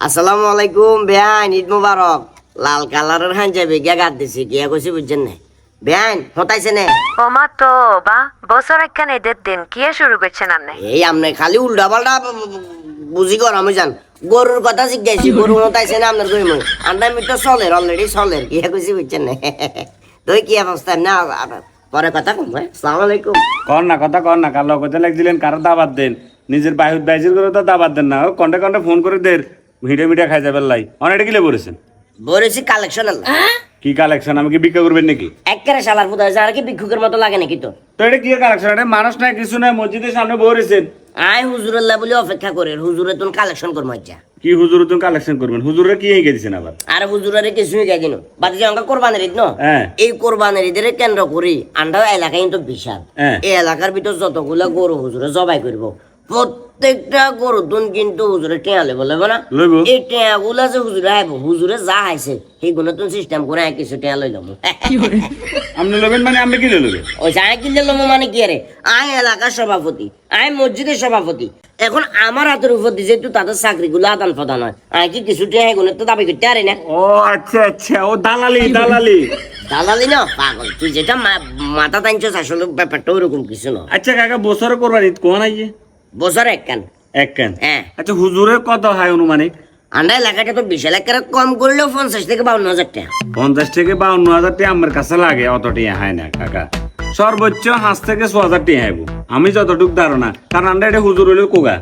আসসালামু আলাইকুম বেআইন, ঈদ মুবারক। লাল কালারের হাঞ্জাবি গিয়া গাদ দিছি, গিয়া কইছি বুঝছেন না বেআইন হতাইছে না। ওমা তো বা বছর একখান ঈদের দিন কি শুরু করছেন আপনি? এই আমনে খালি উল্টা পাল্টা বুঝি কর আমি জান। গরুর কথা জিজ্ঞাসি, গরু হতাইছে না আপনার কইমু। আন্ডা মিটো চলের অলরেডি চলের, গিয়া কইছি বুঝছেন না। তুই কি অবস্থা না পরে কথা কম। আসসালামু আলাইকুম। কর না কথা কর না, কার লগতে লাগছিলেন, কারো দাবাত দেন, নিজের বাহির বাইজির করে তো দাবাত দেন না। ও কন্টে কন্টে ফোন করে দের ভিডিও মিডিয়া খাই যাবেন লাই অনেকটা কিলে বলেছেন। বলেছি কালেকশন আল্লাহ। কি কালেকশন, আমি কি বিক্রি করবেন নাকি? একেবারে শালার ফুটা হয়েছে, আর কি ভিক্ষুকের মতো লাগে নাকি তো? তো এটা কি কালেকশন? এটা মানুষ নাই, কিছু নাই, মসজিদের সামনে বসেছেন। আয় হুজুরাল্লাহ বলে অপেক্ষা করে, হুজুরে তুমি কালেকশন করবো আচ্ছা। কি হুজুর তুমি কালেকশন করবেন? হুজুরে কি এগিয়ে দিচ্ছেন আবার? আর হুজুরের কিছুই গাই দিন বাকি যে অঙ্কা কোরবানের ঈদ ন, হ্যাঁ। এই কোরবানের ঈদের কেন্দ্র করি আন্ডা এলাকা কিন্তু বিশাল। হ্যাঁ। এই এলাকার ভিতর যতগুলা গরু হুজুরে জবাই করবো, প্রত্যেকটা গরু তুন কিন্তু হুজুরে টেয়া লেবো লেবো না। লইব। এই টেয়া গুলা যে হুজুরে আইব, হুজুরে যা আইছে সেইগুলো তুমি সিস্টেম করে কিছু টেয়া লইলাম। আপনি লবেন মানে আমি কি লইবে? ওই আয় কিনলে লমো মানে কি রে? আয় এলাকার সভাপতি, আয় মসজিদের সভাপতি। এখন আমার হাতের উপর দিয়ে যেহেতু তাদের চাকরি গুলো আদান প্রদান হয়, আয় কি কিছু টেয়া এগুলো তো দাবি করতে পারি না। ও আচ্ছা আচ্ছা, ও দালালি দালালি। দালালি না পাগল, তুই যেটা মাথা টানছিস আসলে ব্যাপারটা ওরকম কিছু না। আচ্ছা কাকা, বছরে করবার ঈদ কোন আইয়ে? বছর এক কান। এক কেন? হ্যাঁ। আচ্ছা হুজুরের কত হয় অনুমানিক? আন্ডা এলাকাটা তো বিশাল, একেবারে কম করলেও 50,000 থেকে 52,000 টাকা। 50 থেকে 52,000 টাকা আমার কাছে লাগে, অত টিয়া হয় না কাকা। সর্বোচ্চ 5 থেকে 6,000 টাকা হইব আমি যতটুক ধারণা, কারণ আমরা এটা হুজুর হইলে কোগা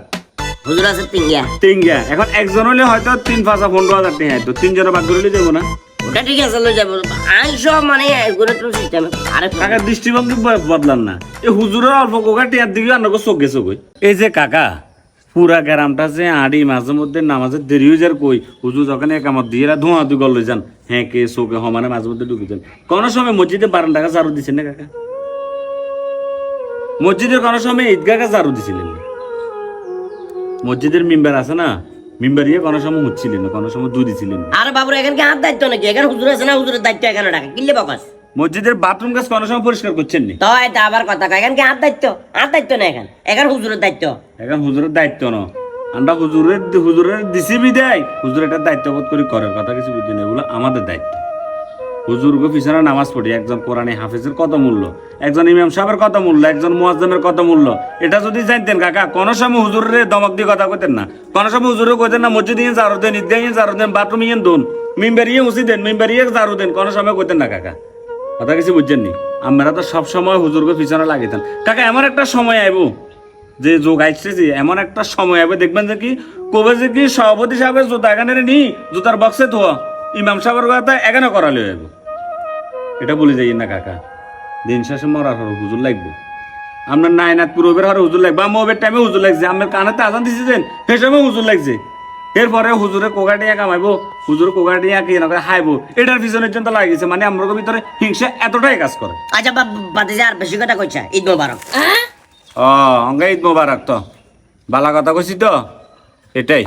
হুজুর আছে তিনগিয়া। তিনগা। এখন একজন হইলে হয়তো 3-5-15,000 টাকা হইতো, তিনজনের ভাগ করলে দেবো না। ওটা ঠিক আছে, লই যাবো আইস মানে এগুলো তো সিস্টেম। আরে কাকা দৃষ্টিভঙ্গি বদলান না, এই হুজুরের অল্প কোগা টিয়ার দিকে অন্য চোখে চোখে। এই যে কাকা পুরা গ্রামটা যে আড়ি মাঝে মধ্যে নামাজের দেরি হয়ে যার কই হুজুর যখন একামত দিয়ে ধোঁয়া দুই গল যান, হ্যাঁ কে চোখে সমানে মাঝে মধ্যে ঢুকে যান। কোনো সময় মসজিদে 12 টাকা ঝাড়ু দিচ্ছেন না কাকা? মসজিদের কোনো সময় ঈদগাহকে ঝাড়ু দিছিলেন না? মসজিদের মিম্বার আছে না, মিম্বারিয়ে কোনো সময় হচ্ছিলেন না, কোনো সময় দুধ দিছিলেন না। আরে বাবুর এখানে কি হাত দায়িত্ব নাকি? এখানে হুজুর আছে না, হুজুরের দায়িত্ব এখানে ডাকা কিনলে বকাস। মসজিদের বাথরুম গাছ কোনো সময় পরিষ্কার করছেন নি? তো এটা আবার কথা কয়, এখানে কি হাত দায়িত্ব? হাত দায়িত্ব না, এখানে হুজুরের দায়িত্ব। এখন হুজুরের দায়িত্ব ন, আমরা হুজুরের দিছি বিদায় হুজুর এটা দায়িত্ববোধ করে করার কথা কিছু বুঝি না, এগুলো আমাদের দায়িত্ব। হুজুরকে পিছনে নামাজ পড়ি, একজন কোরআনে হাফেজের কত মূল্য, একজন ইমাম সাহেবের কত মূল্য, একজন মুয়াজ্জিমের কত মূল্য, এটা যদি জানতেন কাকা কোনো সময় হুজুরের দমক দিয়ে কথা কইতেন না। কোনো সময় হুজুরে কইতেন না মসজিদে জারু দেন, ঈদগাহে জারু দেন, বাথরুমে দোন, মিম্বারিয়ে উঁচি দেন, মিম্বারিয়ে জারু দেন, কোনো সময় কইতেন না কাকা। কথা কিছু বুঝছেন নি? আমরা তো সব সময় হুজুরকে পিছনে লাগিতাম কাকা। এমন একটা সময় আইব যে যোগ আইসতেছি, এমন একটা সময় আইব দেখবেন যে কি কবে যে কি সভাপতি সাহেবের জুতা এখানে নি জুতার বক্সে ধোয়া, ইমাম সাহেবের কথা এখানে করালে হইব। এটা বলে যাই না কাকা, দিন শেষে মরার হর হুজুর লাগবে। আপনার নায়নাথপুর ওবের হর হুজুর লাগবে, মোবের টাইমে হুজুর লাগছে, আমার কানেতে আজান দিয়েছেন সে সময় হুজুর লাগছে। এরপরে হুজুরে কোকাটিয়া কামাইবো, হুজুর কোকাটিয়া কি না করে হাইবো, এটার পিছনের জন্য লাগিয়েছে। মানে আমার ভিতরে হিংসা এতটাই কাজ করে। আচ্ছা বাদে যে আর বেশি কথা কইছা, ঈদ মোবারক। ও অঙ্গে ঈদ মোবারক, তো বালা কথা কইছি তো এটাই।